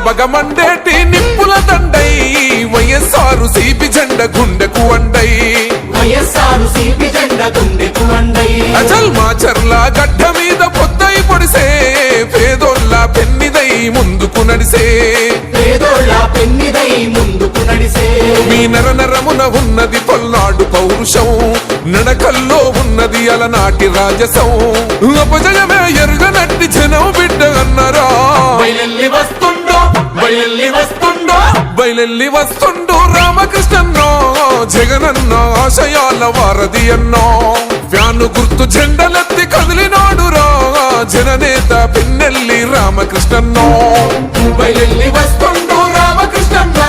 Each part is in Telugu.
బగ మండేటి నిప్పుల దండై వైఎస్ఆర్ సిపి జెండ గుండెకు వండై అచల్ మాచర్ల గడ్డ మీద పొద్దై పొడిసే పేదోళ్ళ పెన్నిదై ముందుకు నడిసే మీ నర నరమున ఉన్నది పల్నాడు పౌరుషం నడకల్లో ఉన్నది అలనాటి రాజసం అపజయమే ఎరుగనట్టి జనం బిడ్డ అన్నరా బయలెల్లి వస్తుండో రామకృష్ణన్నో జగనన్న ఆశయాల వారధి అన్నో ఫ్యాను గుర్తు జెండలెత్తి కదిలినాడురా జననేత పిన్నెల్లి రామకృష్ణన్నో బయలెల్లి వస్తుండో రామకృష్ణన్న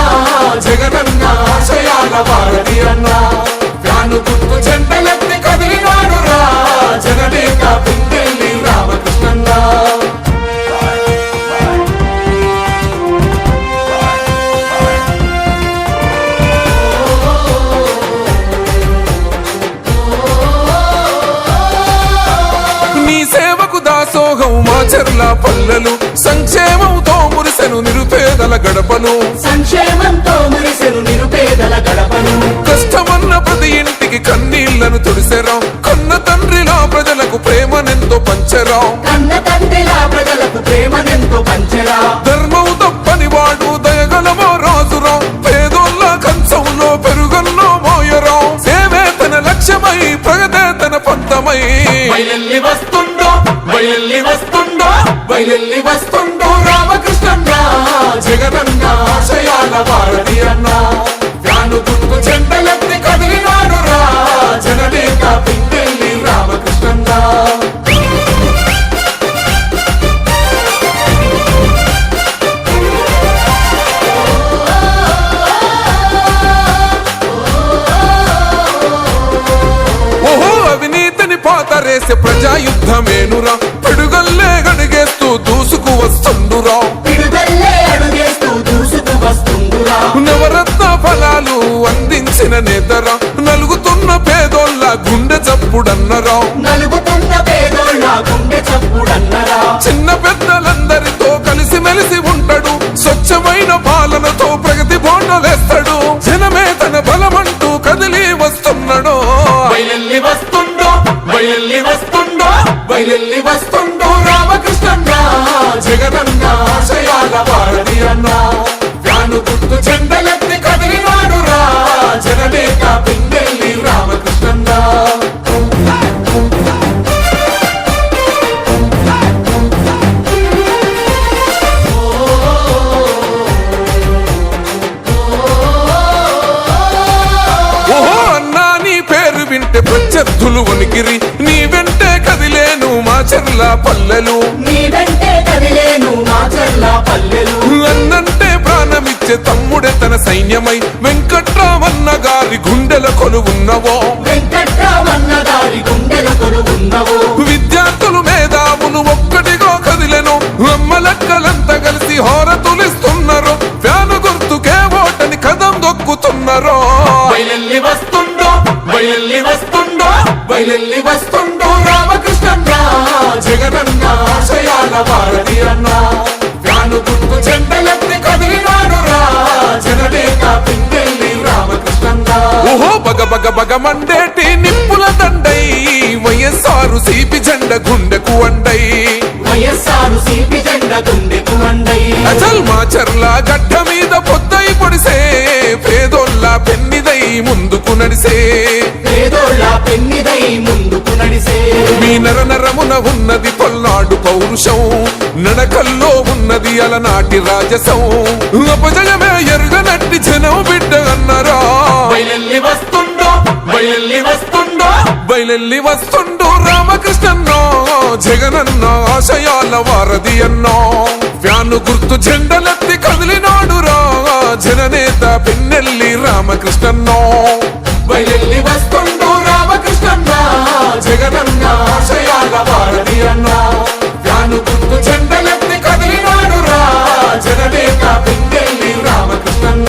జగనన్న ఆశయాల వారధి అన్నో ఫ్యాను గుర్తు జెండలెత్తి కదిలినాడురా జననేత పిన్నెల్లి రామకృష్ణన్న దాసోహం మాచర్ల పల్లెలు సంక్షేమంతో మురిసెను నిరుపేదల గడపను కష్టమన్న ప్రతి ఇంటికి కన్నీళ్లను తుడిసెరా కన్న తండ్రిలా ప్రజలకు ప్రేమనెంతో పంచరా ధర్మం తప్పని వాడు దయగలమో రాజురా పేదోళ్ళ కంచంలో పెరుగన్నో మోయరా సేవే తన లక్ష్యమై ప్రగతే తన పంతమై బయలెల్లి వస్తుండో రామకృష్ణన్న జగనన్న ఆశయాల వారధి అన్న ఫ్యాను గుర్తు జెండలెత్తి కదిలినాడురా జననేత పిన్నెల్లి రామకృష్ణన్న ఓహో అవినీతిని పాతరేసే ప్రజాయుద్ధమేనురా పిడుగల్లే గడిగేస్తూ దూసుకు వస్తుండురా నవరత్న ఫలాలు అందించిన నేతరా నలుగుతున్న పేదోళ్ళ గుండె చప్పుడన్నరా చిన్న పెద్దలందరితో కలిసి మెలిసి ఉంటాడు స్వచ్ఛమైన పాలనతో ప్రగతి బోండలేస్తాడు జనమే తన బలమంటూ కదిలి వస్తున్నాడు బయలెల్లి వస్తుండో రామకృష్ణన్న జగనన్న ఆశయాల వారధి అన్న ఫ్యాను గుర్తు జెండలెత్తి కదిలినాడురా జననేత పిన్నెల్లి రామకృష్ణన్న ఓహో అన్నా నీ పేరు వింటే ప్రత్యర్థులు వణికిరి నీ వెంటే కదిలేను మాచర్ల పల్లెలు అన్నంటే ప్రాణమిచ్చే తమ్ముడే తన సైన్యమై వెంకట్రామన్న గారి గుండెల కొలువున్నవో విద్యార్థులు మేధావులు ఒక్కటిగా కదిలెను అమ్మలక్కలంతా కలిసి హోరతులిస్తున్నారు ఫ్యాను గుర్తుకే ఓటని కదం దొక్కుతున్నారు బయలెల్లి వస్తుండో రామకృష్ణన్న జగనన్న ఆశయాల వారధి అన్న ఫ్యాను గుర్తు జెండలెత్తి కదిలినాడురా జననేత పిన్నెల్లి రామకృష్ణన్న ఓహో బగ మండేటి నిప్పుల దండై వైఎస్ఆర్ సిపి జెండ గుండెకు వండై అచల్ మాచర్ల గడ్డ మీద పొద్దై పొడిసే పేదోళ్ళ పెన్నిదై ముందుకు నడిసే మీ నర నరమున ఉన్నది పల్నాడు పౌరుషం నడకల్లో ఉన్నది అలనాటి రాజసం అపజయమే ఎరుగనట్టి జనం బిడ్డ అన్నరా బయలెల్లి వస్తుండో రామకృష్ణన్నో జగనన్న ఆశయాల వారధి అన్నో ఫ్యాను గుర్తు జెండలెత్తి కదిలినాడురా జననేత పిన్నెల్లి రామకృష్ణన్నో బయలెల్లి వస్తుండో రామకృష్ణన్న జగనన్న ఆశయాల వారధి అన్నో ఫ్యాను గుర్తు జెండలెత్తి కదిలినాడురా జననేత పిన్నెల్లి రామకృష్ణన్న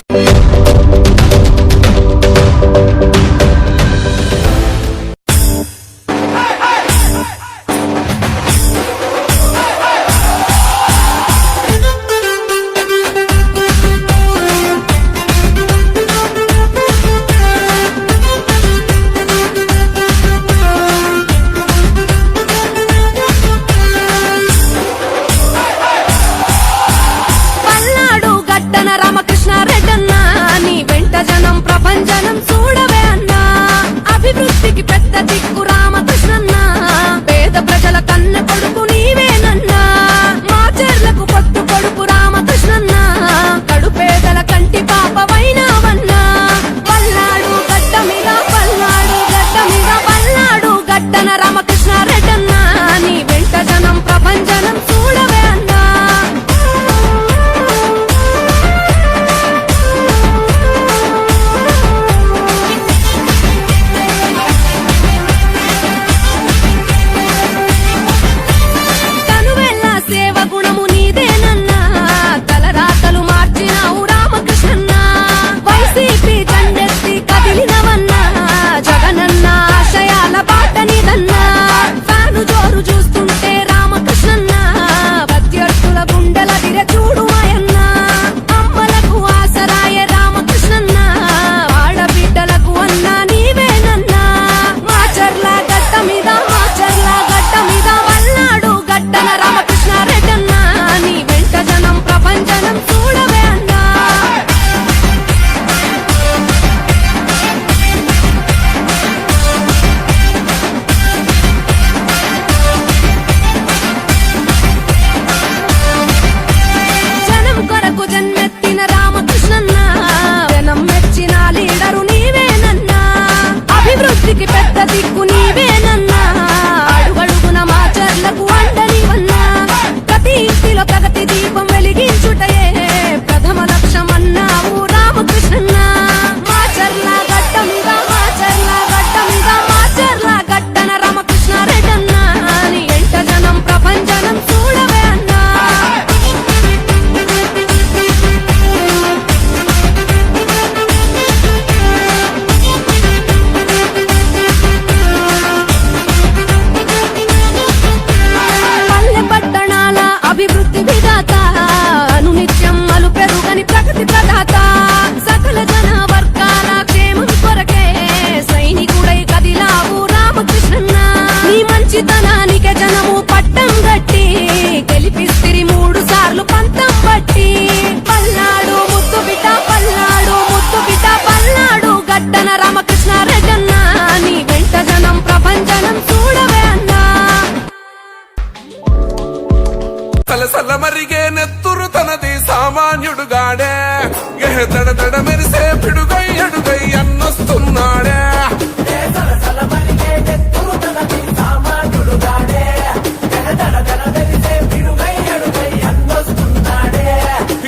దడ మెరిసే పిడుగై అడుగై అన్నొస్తున్నాడే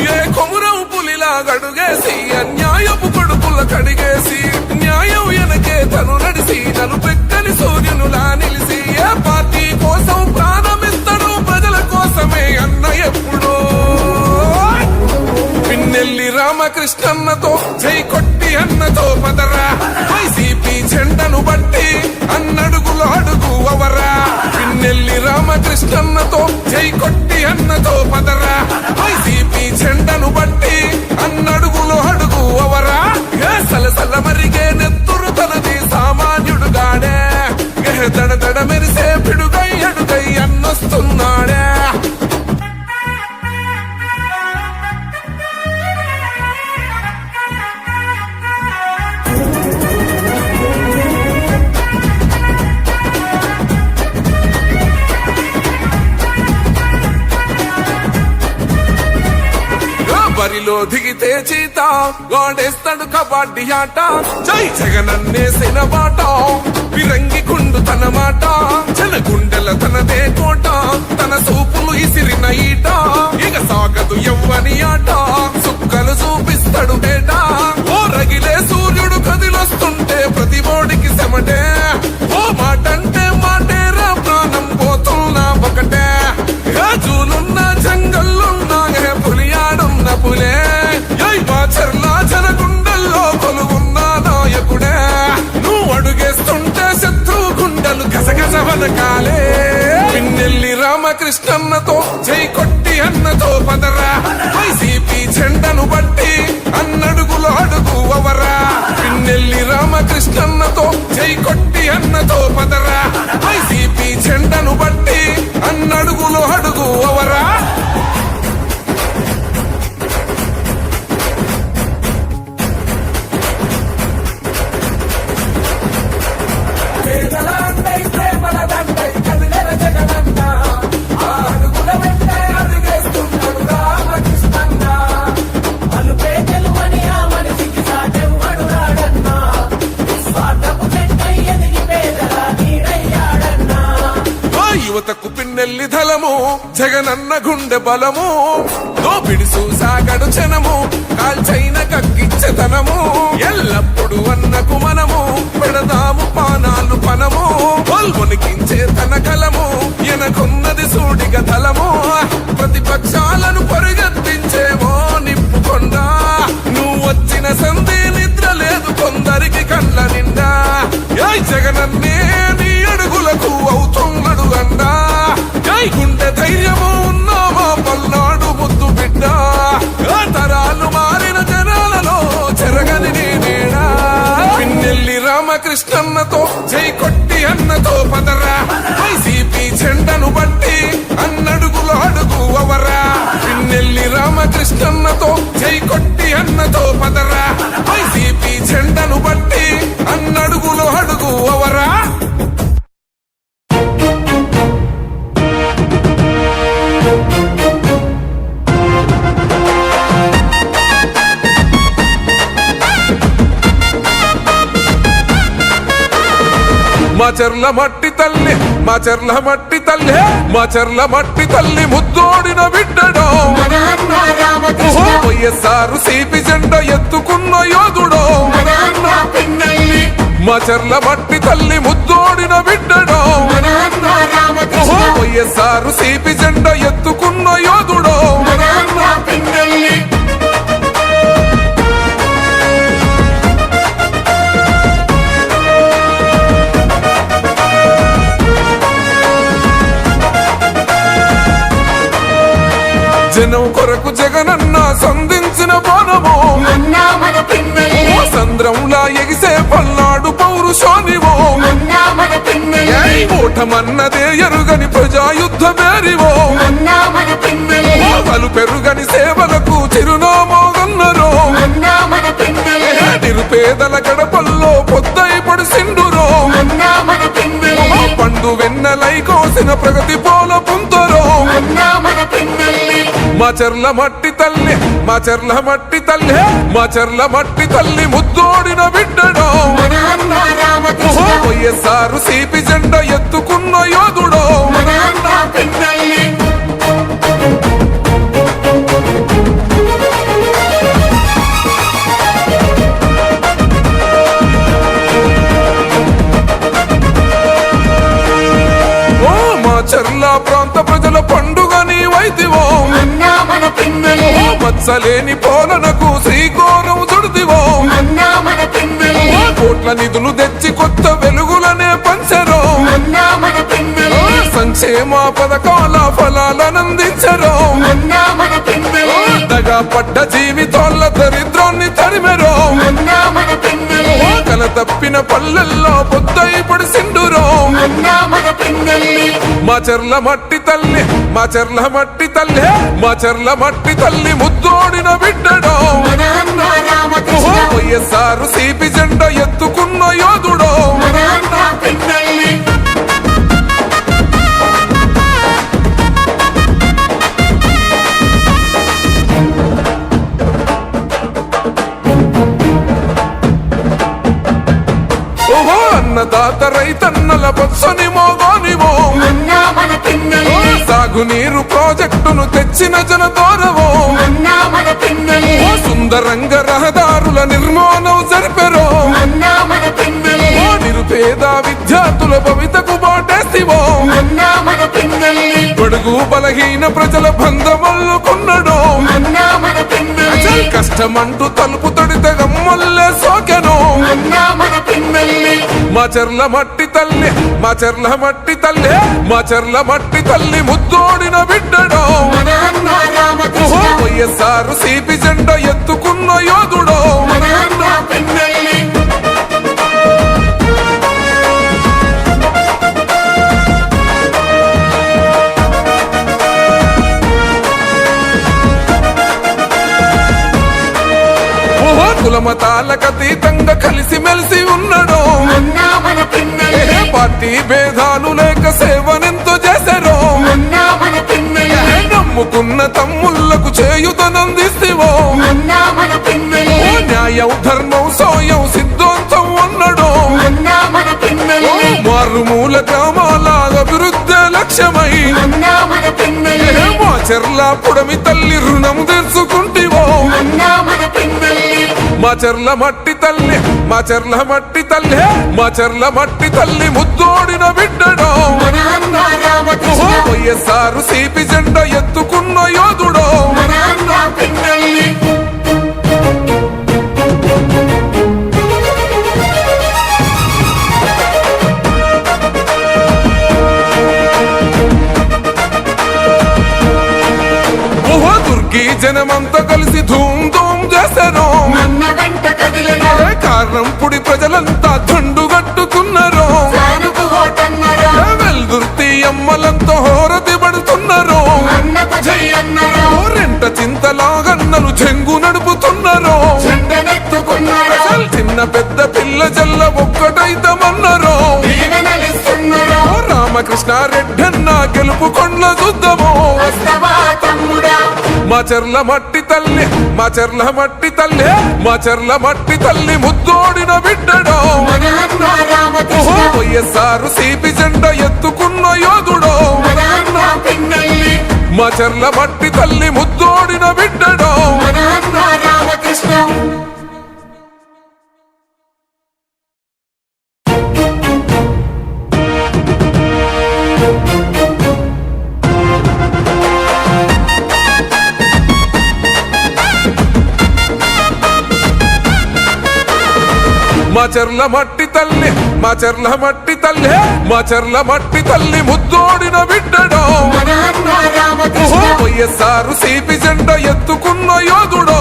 ఏ కొమురం పులిలా గడుగేసి అన్యాయపు కొడుకుల కడిగేసి న్యాయం వెనకే తను నడిసి నన్ను పెక్కని సూర్యునులా నిలిసి ఏ పార్టీ కోసం ప్రాణమిస్తాడు ప్రజల కోసమే అన్న ఎప్పుడో పిన్నెల్లి రామకృష్ణన్నతో జై కొట్టి అన్నతో పదరా వైసీపీ జెండను బట్టి అన్నడుగులు అడుగు అవరా పిన్నెల్లి రామకృష్ణన్నతో జై కొట్టి అన్నతో పదరా వైసీపీ జెండను బట్టి అన్నడుగులు అడుగు అవరా సలసల మరిగే నెత్తురు తనది సామాన్యుడుగాడే దడ మెరిసే పిడుగై అడుగై అన్నొస్తున్నాడే బరిలో దిగితే చీత గోడేస్తాడు కబడ్డీ ఆట జై జగనన్నేసిన బాట విరంగి గుండు తన మాట జన గుండెల తనదే కోట తన సూపులు ఇసిరిన ఈట ఇక సాగదు ఎవ్వని ఆట సుక్కలు చూపిస్తాడు బేట ఓ రగిలే సూర్యుడు కదిలొస్తుంటే ప్రతి ఓడికి సెమటే ఓ మాటంటే మాటేరా ప్రాణం పోతున్నా ఒకటే జూలున్న జంగల్లున్నా పులియాడున్న పులే మాచర్ల జనగుండల్లో కొలువున్న నాయకుడే నువ్వు అడుగేస్తుంటే శత్రు గుండెలు గసగస వనకాలే పిన్నెల్లి రామకృష్ణన్నతో జై కొట్టి అన్నతో పదరా వైసీపీ జెండను బట్టి అన్నడుగులు అడుగు అవరా పిన్నెల్లి రామకృష్ణన్నతో జై కొట్టి అన్నతో పదరా వైసీపీ జెండను బట్టి అన్నడుగులు అడుగు అవరా యువతకు పిన్నెల్లి ధలము జగనన్న గుండె బలము దోపిడి సాగడు జనము కాల్చైన కక్కిచ్చతనము ఎల్లప్పుడు అన్నకు మనము పెడదాము పానాలు పనము పొల్మునికించే తన కలము ఎనకున్నది సూడిగ తలము ప్రతిపక్షాలను పరుగెత్తించేమో నిప్పుకొండా నువ్వు వచ్చిన సంధి నిద్ర లేదు కొందరికి కళ్ళ నిండా జగనన్నే నీ అడుగులకు అవుతున్నాడు అండా జై గుండె ధైర్యము ఉన్నామా పల్నాడు ముద్దు బిడ్డ తరాలు మారిన జనాలలో చెరగని నేనేడా పిన్నెల్లి రామకృష్ణన్నతో జై కొట్టి అన్నతో పదరా వైసీపీ జెండను బట్టి అన్నడుగులు అడుగు అవరా పిన్నెల్లి రామకృష్ణన్నతో జై కొట్టి అన్నతో పదరా వైసీపీ జెండను బట్టి అన్నడుగులు అడుగు అవరా మాచర్ల మట్టి తల్లి మాచర్ల మట్టి తల్లి మాచర్ల మట్టి తల్లి ముద్దోడిన బిడ్డడో వైఎస్ఆర్ సిపి జెండా ఎత్తుకున్న యోధుడో మాచర్ల మట్టి తల్లి ముద్దోడిన బిడ్డడో వైఎస్ఆర్ సిపి జెండా ఎత్తుకున్న యోధుడో జనం కొరకు జగనన్న సంధించిన బాణము సంద్రంలా ఎగిసే పల్నాడు పౌరుషానివో ఓటమన్నదే ఎరుగని ప్రజాయుద్ధ మేరివో పలు పెరుగని సేవలకు చిరునామోగన్నరో నిరుపేదల గడపల్లో పొద్దై పడిసిండురో పండు వెన్నెలై కోసిన ప్రగతి పోల పుంతరో మాచర్ల మట్టి తల్లి మాచర్ల మట్టి తల్లి మాచర్ల మట్టి తల్లి ముద్దోడిన బిడ్డడో వైఎస్ఆర్ సిపి జెండా ఎత్తుకున్న యోధుడో మాచర్ల ప్రాంత ప్రజల పండుగ నీవైతివో మత్సలేని పోలనకు శ్రీకోరం చుడిదివో కోట్ల నిధులు తెచ్చి కొత్త వెలుగులనే పంచరో సంక్షేమ పథకాల ఫలాలనందించరో దగా పడ్డ జీవితాల దరిద్రాన్ని తరిమెరో కల తప్పిన పల్లెల్లో పొద్దై పడిసిండురో మాచర్ల మట్టి తల్లి మాచర్ల మట్టి తల్లి మాచర్ల మట్టి తల్లి ముద్దోడిన బిడ్డడో వైఎస్ఆర్ సిపి జెండా ఎత్తుకున్న యోధుడో అన్నదాత రైతన్నల బొత్సని మోగోనివో సాగునీరు ప్రాజెక్టును తెచ్చిన జనదోరవో సుందరంగ రహదారుల నిర్మాణం జరిపెరో నిరుపేద విద్యార్థుల భవితకు బాటేసివో బడుగు బలహీన ప్రజల బంధమల్లుకున్నడో కష్టమంటూ తలుపు తడితే గమ్మల్లే సోకెనో మాచర్ల మట్టి తల్లి మాచర్ల మట్టి తల్లి మాచర్ల మట్టి తల్లి ముద్దోడిన బిడ్డడో వైఎస్ఆర్ సిపి జెండా ఎత్తుకున్న యోధుడో కులమతాలకు అతీతంగా కలిసి మెలిసి ఉన్నాడో పార్టీ భేదాలు లేక సేవనెంతో చేశారో నమ్ముకున్న తమ్ముళ్లకు చేయుతనందిస్తేవో న్యాయం ధర్మం సోయం సిద్ధాంతం అన్నాడో మారుమూల గ్రామాల అభివృద్ధి లక్ష్యమై మాచర్ల పుడమి తల్లి రుణం తెలుసుకుంటివో మాచర్ల మట్టి తల్లి మాచర్ల మట్టి తల్లి మాచర్ల మట్టి తల్లి ముద్దోడిన బిడ్డడో వైఎస్ఆర్ సిపి జెండా ఎత్తుకున్న యోధుడో దుర్గి జనమంతా కలిసి ధూమ్ ధూమ్ చేశారు కారణంపుడి ప్రజలంతా దండుగట్టుకున్నారు వెల్దుర్తి అమ్మలంతా హోరతి పడుతున్నారు రెంట చింతలాగన్నలు చెంగు నడుపుతున్నారు చిన్న పెద్ద పిల్ల జల్ల ఒక్కటైతమన్నారు రామకృష్ణారెడ్డి అన్న గెలుపు కొండ్ల చూద్దాము మాచర్ల మట్టి తల్లి మాచర్ల మట్టి తల్లి మాచర్ల మట్టి తల్లి ముద్దోడిన బిడ్డడో వైఎస్ఆర్ సిపి జెండా ఎత్తుకున్న యోధుడో మాచర్ల మట్టి తల్లి ముద్దోడిన బిడ్డడో మాచర్ల మట్టి తల్లి మాచర్ల మట్టి తల్లి మాచర్ల మట్టి తల్లి ముద్దోడిన బిడ్డడో వైఎస్ఆర్ సిపి జెండా ఎత్తుకున్న యోధుడో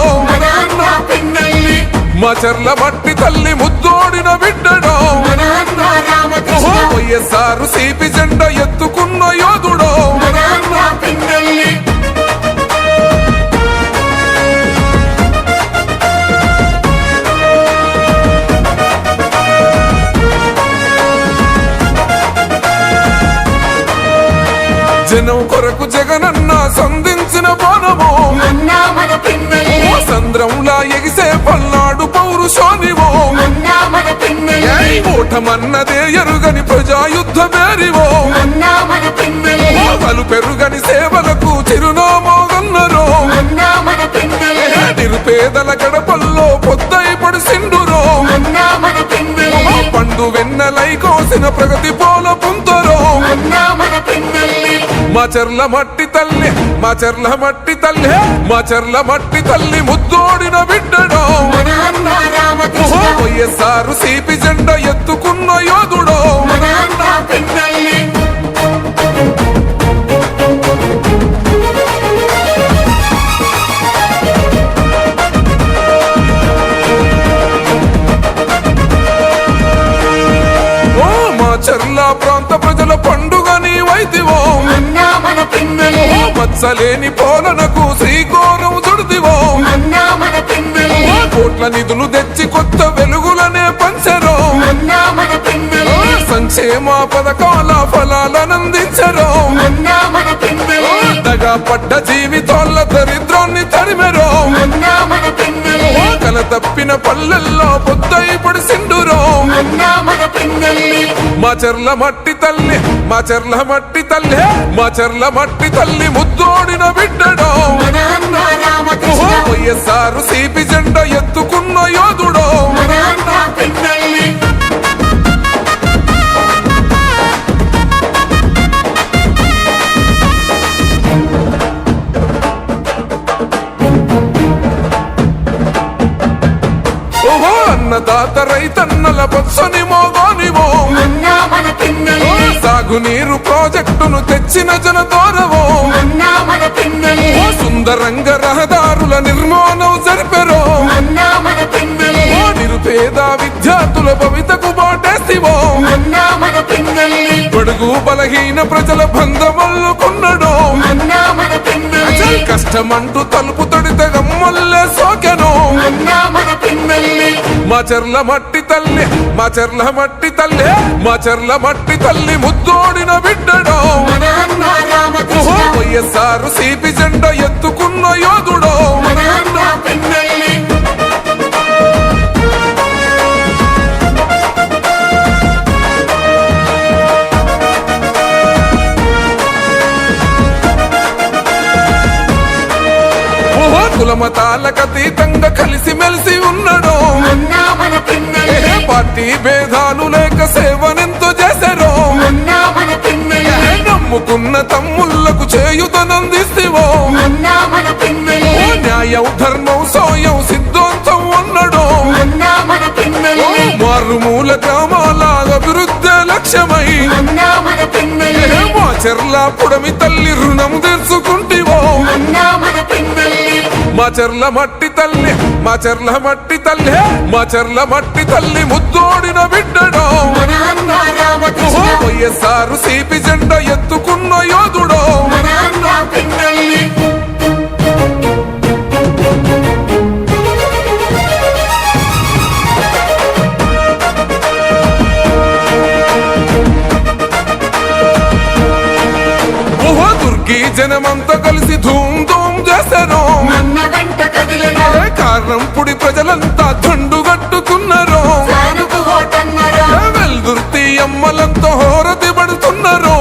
మాచర్ల మట్టి తల్లి ముద్దోడిన బిడ్డడో వైఎస్ఆర్ సిపి జెండా ఎత్తుకున్న యోధుడో జనం కొరకు జగనన్న సంధించిన బాణము యుద్ధమన్నదే ఎరుగని ప్రజాయుద్ధ మేరివో పలు పెరుగని సేవలకు చిరునామోగన్నరో నిరుపేదల గడపల్లో పొద్దై పడిసిండురో పండు వెన్నెలై కోసిన ప్రగతి పోల పుంతరో మా చర్ల మట్టి తల్లి మా చర్ల మట్టి తల్లి మా చర్ల మట్టి తల్లి ముద్దోడిన బిడ్డడో వైఎస్ఆర్ సిపి జెండా ఎత్తుకున్న యోధుడో చర్ల ప్రాంత ప్రజల పండుగ నీవైతివో మచ్చలేని పోలనకు శ్రీకోరం చుడిదివో కోట్ల నిధులు తెచ్చి కొత్త వెలుగులనే పంచరో సంక్షేమ పథకాల ఫలాలనందించరో దగా పడ్డ జీవితాల దరిద్రాన్ని తరిమెరో కల తప్పిన పల్లెల్లో పొద్దై పడిసిండురో మా చర్ల మట్టి తల్లి మా చర్ల మట్టి తల్లి మా చర్ల మట్టి తల్లి ముద్దోడిన బిడ్డడో వైఎస్ఆర్ సిపి జెండా ఎత్తుకున్న యోధుడో అన్నదాత రైతన్నల బొత్సని మోగోనివో సాగునీరు ప్రాజెక్టును తెచ్చిన జనతోరవో సుందరంగ రహదారుల నిర్మాణం జరిపెరో నిరుపేద విద్యార్థుల భవితకు బాటేసివో బడుగు బలహీన ప్రజల బంధమల్లుకున్నడో కష్టమంటూ తలుపు తొడితే గమ్మల్లే సోకెనో మా చర్ల మట్టి తల్లి మా చర్ల మట్టి తల్లి మా చర్ల మట్టి తల్లి ముద్దోడిన బిడ్డడో వైఎస్ఆర్ సిపి జెండా ఎత్తుకున్న యోధుడో కులమతాలకతీతంగా కలిసి మెలిసి ఉన్నాడో పార్టీ భేదాలు లేక సేవనెంతో చేశారో నమ్ముకున్న తమ్ముళ్లకు చేయుతనందిస్తేవో న్యాయం ధర్మం సోయం సిద్ధాంతం అన్నడో మారుమూల గ్రామాల అభివృద్ధి లక్ష్యమై మా చర్ల పుడమి తల్లి రుణం తెచ్చుకుంటివో మా చర్ల మట్టి తల్లి మా చర్ల మట్టి తల్లి మా చర్ల మట్టి తల్లి ముద్దోడిన బిడ్డడో వైఎస్ఆర్ సిపి జెండా ఎత్తుకున్న యోధుడో జనమంతా కలిసి ధూమ్ ధూమ్ చేశారో కారణంపుడి ప్రజలంతా దండుగట్టుకున్నారో వెల్దుర్తి అమ్మలంతా హోరతి పడుతున్నారో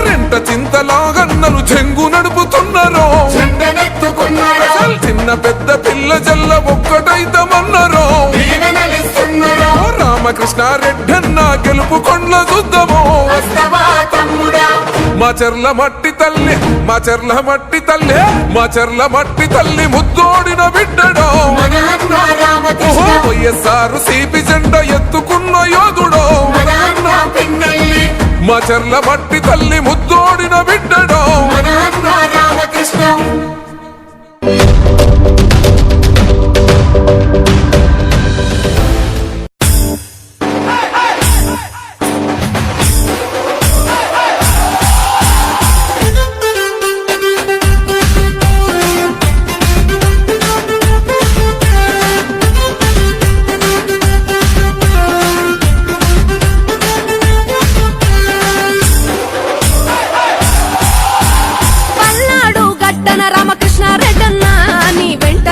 రెంట చింతలాగన్నలు చెంగు నడుపుతున్నారో చిన్న పెద్ద పిల్ల జల్ల ఒక్కటైతమన్నారో రామకృష్ణారెడ్డన్న గెలుపు కొండ్ల చూద్దామో మా చర్ల మట్టి తల్లి మా చర్ల మట్టి తల్లి మా చర్ల మట్టి తల్లి ముద్దోడిన బిడ్డడో వైఎస్ఆర్ సిపి జెండా ఎత్తుకున్న యోధుడో మా చర్ల మట్టి తల్లి ముద్దోడిన బిడ్డడో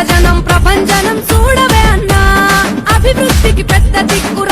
జనం ప్రపంచనం చూడవే అన్నా అభివృద్ధికి పెద్ద దిక్కు